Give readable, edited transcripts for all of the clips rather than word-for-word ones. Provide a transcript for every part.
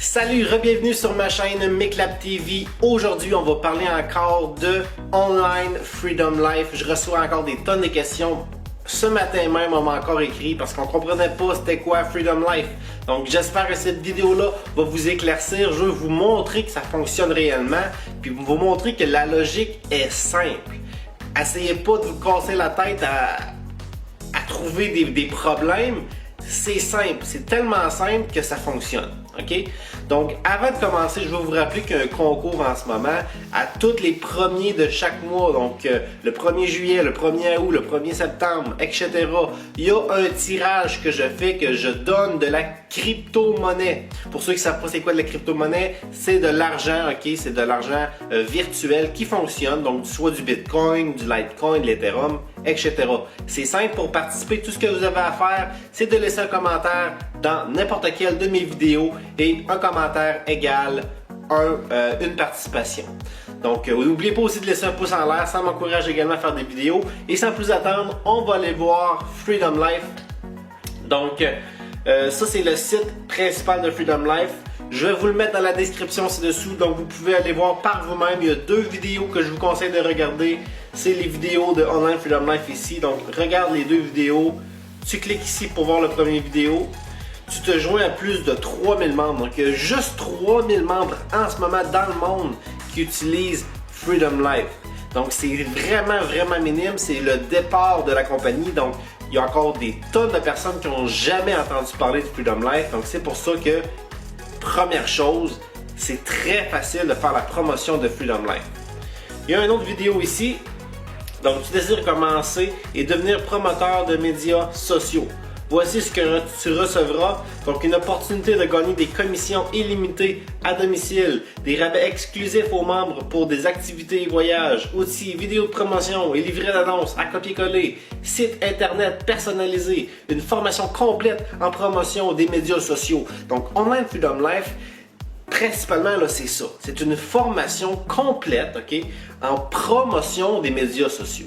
Salut, re-bienvenue sur ma chaîne McLab TV. Aujourd'hui, on va parler encore de Online Freedom Life. Je reçois encore des tonnes de questions. Ce matin même, on m'a encore écrit parce qu'on comprenait pas c'était quoi Freedom Life. Donc j'espère que cette vidéo-là va vous éclaircir. Je veux vous montrer que ça fonctionne réellement, puis vous montrer que la logique est simple. Essayez pas de vous casser la tête à trouver des problèmes. C'est simple, c'est tellement simple que ça fonctionne. OK? Donc, avant de commencer, je vais vous rappeler qu'il y a un concours en ce moment à tous les premiers de chaque mois. Donc, le 1er juillet, le 1er août, le 1er septembre, etc. Il y a un tirage que je fais, que je donne de la crypto-monnaie. Pour ceux qui ne savent pas c'est quoi de la crypto-monnaie, c'est de l'argent, OK? C'est de l'argent virtuel qui fonctionne. Donc, soit du Bitcoin, du Litecoin, de l'Ethereum, etc. C'est simple pour participer. Tout ce que vous avez à faire, c'est de laisser un commentaire dans n'importe quelle de mes vidéos et un commentaire égale une participation. Donc, n'oubliez pas aussi de laisser un pouce en l'air, ça m'encourage également à faire des vidéos. Et sans plus attendre, on va aller voir Freedom Life. Donc, ça c'est le site principal de Freedom Life. Je vais vous le mettre dans la description ci-dessous, donc vous pouvez aller voir par vous-même. Il y a deux vidéos que je vous conseille de regarder. C'est les vidéos de Online Freedom Life ici. Donc, regarde les deux vidéos. Tu cliques ici pour voir la première vidéo. Tu te joins à plus de 3000 membres. Donc, il y a juste 3000 membres en ce moment dans le monde qui utilisent Freedom Life. Donc, c'est vraiment minime. C'est le départ de la compagnie. Donc, il y a encore des tonnes de personnes qui n'ont jamais entendu parler de Freedom Life. Donc, c'est pour ça que, première chose, c'est très facile de faire la promotion de Freedom Life. Il y a une autre vidéo ici. Donc, tu désires commencer et devenir promoteur de médias sociaux. Voici ce que tu recevras. Donc, une opportunité de gagner des commissions illimitées à domicile, des rabais exclusifs aux membres pour des activités et voyages, outils, vidéos de promotion et livrets d'annonces à copier-coller, site internet personnalisé, une formation complète en promotion des médias sociaux. Donc, Online Freedom Life, principalement, là, c'est ça. C'est une formation complète, OK, en promotion des médias sociaux.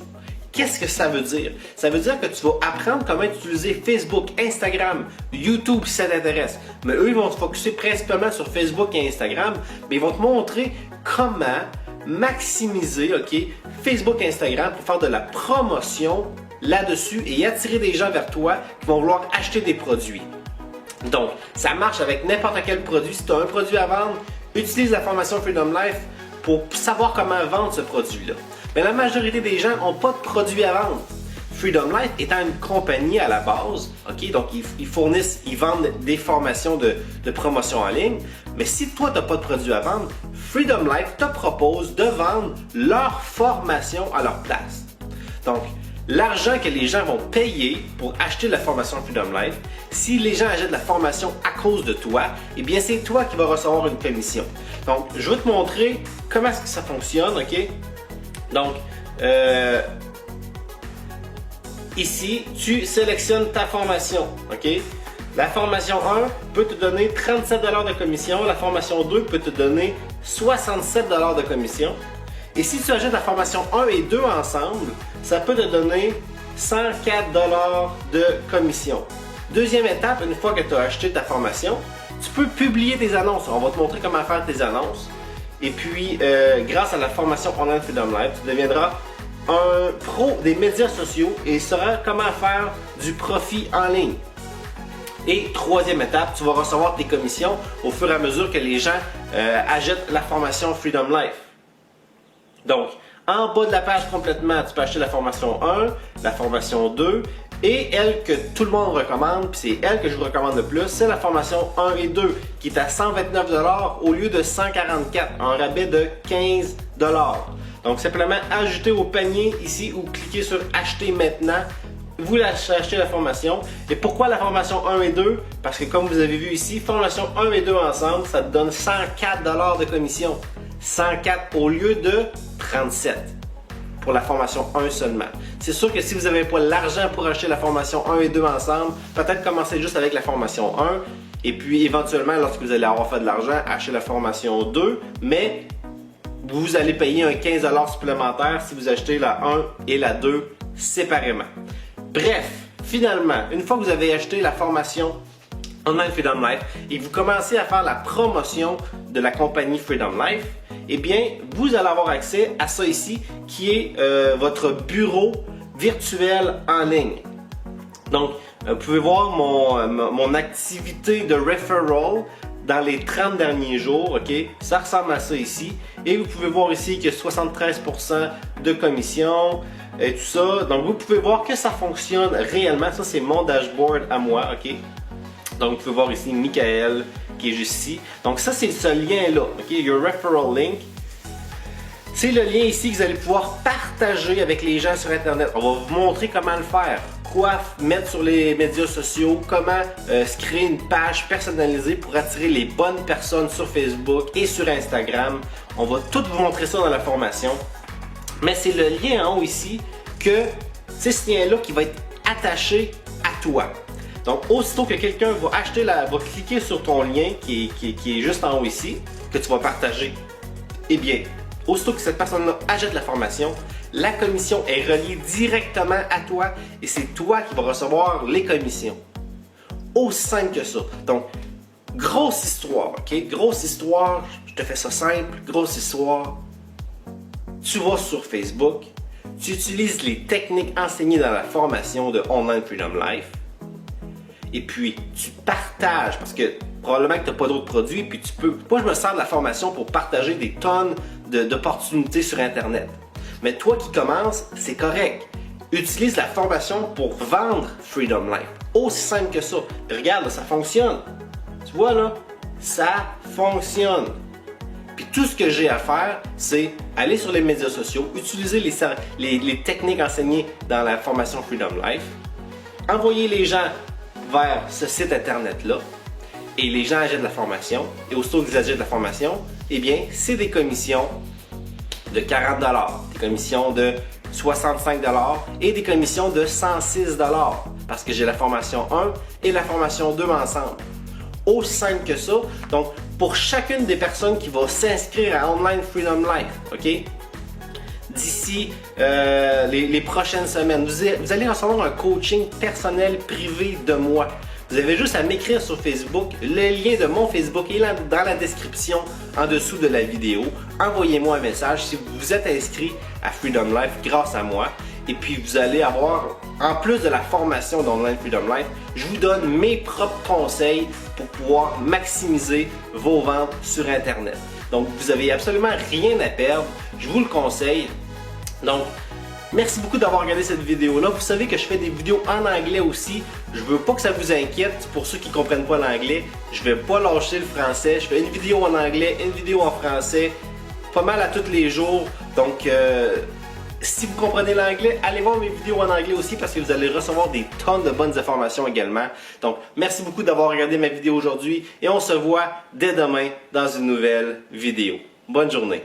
Qu'est-ce que ça veut dire? Ça veut dire que tu vas apprendre comment utiliser Facebook, Instagram, YouTube si ça t'intéresse. Mais eux, ils vont se focusser principalement sur Facebook et Instagram, mais ils vont te montrer comment maximiser, OK, Facebook et Instagram pour faire de la promotion là-dessus et attirer des gens vers toi qui vont vouloir acheter des produits. Donc, ça marche avec n'importe quel produit. Si tu as un produit à vendre, utilise la formation Freedom Life pour savoir comment vendre ce produit-là. Mais la majorité des gens n'ont pas de produit à vendre. Freedom Life étant une compagnie à la base, ok, donc ils vendent des formations de promotion en ligne. Mais si toi, tu n'as pas de produit à vendre, Freedom Life te propose de vendre leur formation à leur place. Donc, l'argent que les gens vont payer pour acheter la formation Freedom Life, si les gens achètent la formation à cause de toi, eh bien c'est toi qui vas recevoir une commission. Donc, je vais te montrer comment est-ce que ça fonctionne, ok? Donc, ici, tu sélectionnes ta formation, ok? La formation 1 peut te donner 37 $ de commission, la formation 2 peut te donner 67 $ de commission. Et si tu achètes la formation 1 et 2 ensemble, ça peut te donner 104 $ de commission. Deuxième étape, une fois que tu as acheté ta formation, tu peux publier tes annonces. On va te montrer comment faire tes annonces. Et puis, grâce à la formation Online Freedom Life, tu deviendras un pro des médias sociaux et sauras comment faire du profit en ligne. Et troisième étape, tu vas recevoir tes commissions au fur et à mesure que les gens achètent la formation Freedom Life. Donc, en bas de la page complètement, tu peux acheter la formation 1, la formation 2 et elle que tout le monde recommande, puis c'est elle que je vous recommande le plus, c'est la formation 1 et 2 qui est à 129 $ au lieu de 144 $, un rabais de 15 $. Donc, simplement ajouter au panier ici ou cliquer sur acheter maintenant. Vous achetez la formation. Et pourquoi la formation 1 et 2? Parce que comme vous avez vu ici, formation 1 et 2 ensemble, ça te donne 104 $ de commission. 104 au lieu de 37 pour la formation 1 seulement. C'est sûr que si vous n'avez pas l'argent pour acheter la formation 1 et 2 ensemble, peut-être commencer juste avec la formation 1 et puis éventuellement, lorsque vous allez avoir fait de l'argent, acheter la formation 2, mais vous allez payer un 15 $ supplémentaire si vous achetez la 1 et la 2 séparément. Bref, finalement, une fois que vous avez acheté la formation Online Freedom Life et vous commencez à faire la promotion de la compagnie Freedom Life, eh bien, vous allez avoir accès à ça ici qui est votre bureau virtuel en ligne. Donc, vous pouvez voir mon activité de referral dans les 30 derniers jours, ok? Ça ressemble à ça ici. Et vous pouvez voir ici que 73% de commission et tout ça. Donc, vous pouvez voir que ça fonctionne réellement. Ça, c'est mon dashboard à moi, ok? Donc, vous pouvez voir ici Michael qui est juste ici. Donc, ça, c'est ce lien-là, ok? Your referral link. C'est le lien ici que vous allez pouvoir partager avec les gens sur Internet. On va vous montrer comment le faire, quoi mettre sur les médias sociaux, comment se créer une page personnalisée pour attirer les bonnes personnes sur Facebook et sur Instagram. On va tout vous montrer ça dans la formation. Mais c'est le lien en haut ici que c'est ce lien-là qui va être attaché à toi. Donc, aussitôt que quelqu'un va va cliquer sur ton lien qui est juste en haut ici, que tu vas partager, eh bien, aussitôt que cette personne-là achète la formation, la commission est reliée directement à toi et c'est toi qui vas recevoir les commissions. Aussi simple que ça. Donc, grosse histoire, ok? Grosse histoire, je te fais ça simple, grosse histoire. Tu vas sur Facebook, tu utilises les techniques enseignées dans la formation de Online Freedom Life et puis tu partages parce que probablement que tu n'as pas d'autres produits puis tu peux. Moi, je me sers de la formation pour partager des tonnes d'opportunités sur Internet. Mais toi qui commences, c'est correct. Utilise la formation pour vendre Freedom Life. Aussi simple que ça. Regarde, ça fonctionne. Tu vois là, ça fonctionne. Puis tout ce que j'ai à faire, c'est aller sur les médias sociaux, utiliser les techniques enseignées dans la formation Freedom Life, envoyer les gens vers ce site internet-là, et les gens achètent la formation, et aussitôt qu'ils achètent la formation, eh bien, c'est des commissions de 40 $, des commissions de 65 $ et des commissions de 106 $, parce que j'ai la formation 1 et la formation 2 ensemble. Aussi simple que ça. Donc, pour chacune des personnes qui va s'inscrire à Online Freedom Life, ok? D'ici les prochaines semaines, vous allez recevoir un coaching personnel privé de moi. Vous avez juste à m'écrire sur Facebook. Le lien de mon Facebook est là dans la description en dessous de la vidéo. Envoyez-moi un message si vous êtes inscrit à Freedom Life grâce à moi. Et puis vous allez avoir, en plus de la formation d'Online Freedom Life, je vous donne mes propres conseils pour pouvoir maximiser vos ventes sur Internet. Donc vous n'avez absolument rien à perdre, je vous le conseille. Donc, merci beaucoup d'avoir regardé cette vidéo-là. Vous savez que je fais des vidéos en anglais aussi. Je veux pas que ça vous inquiète pour ceux qui ne comprennent pas l'anglais. Je vais pas lâcher le français. Je fais une vidéo en anglais, une vidéo en français, pas mal à tous les jours. Donc, si vous comprenez l'anglais, allez voir mes vidéos en anglais aussi parce que vous allez recevoir des tonnes de bonnes informations également. Donc, merci beaucoup d'avoir regardé ma vidéo aujourd'hui et on se voit dès demain dans une nouvelle vidéo. Bonne journée!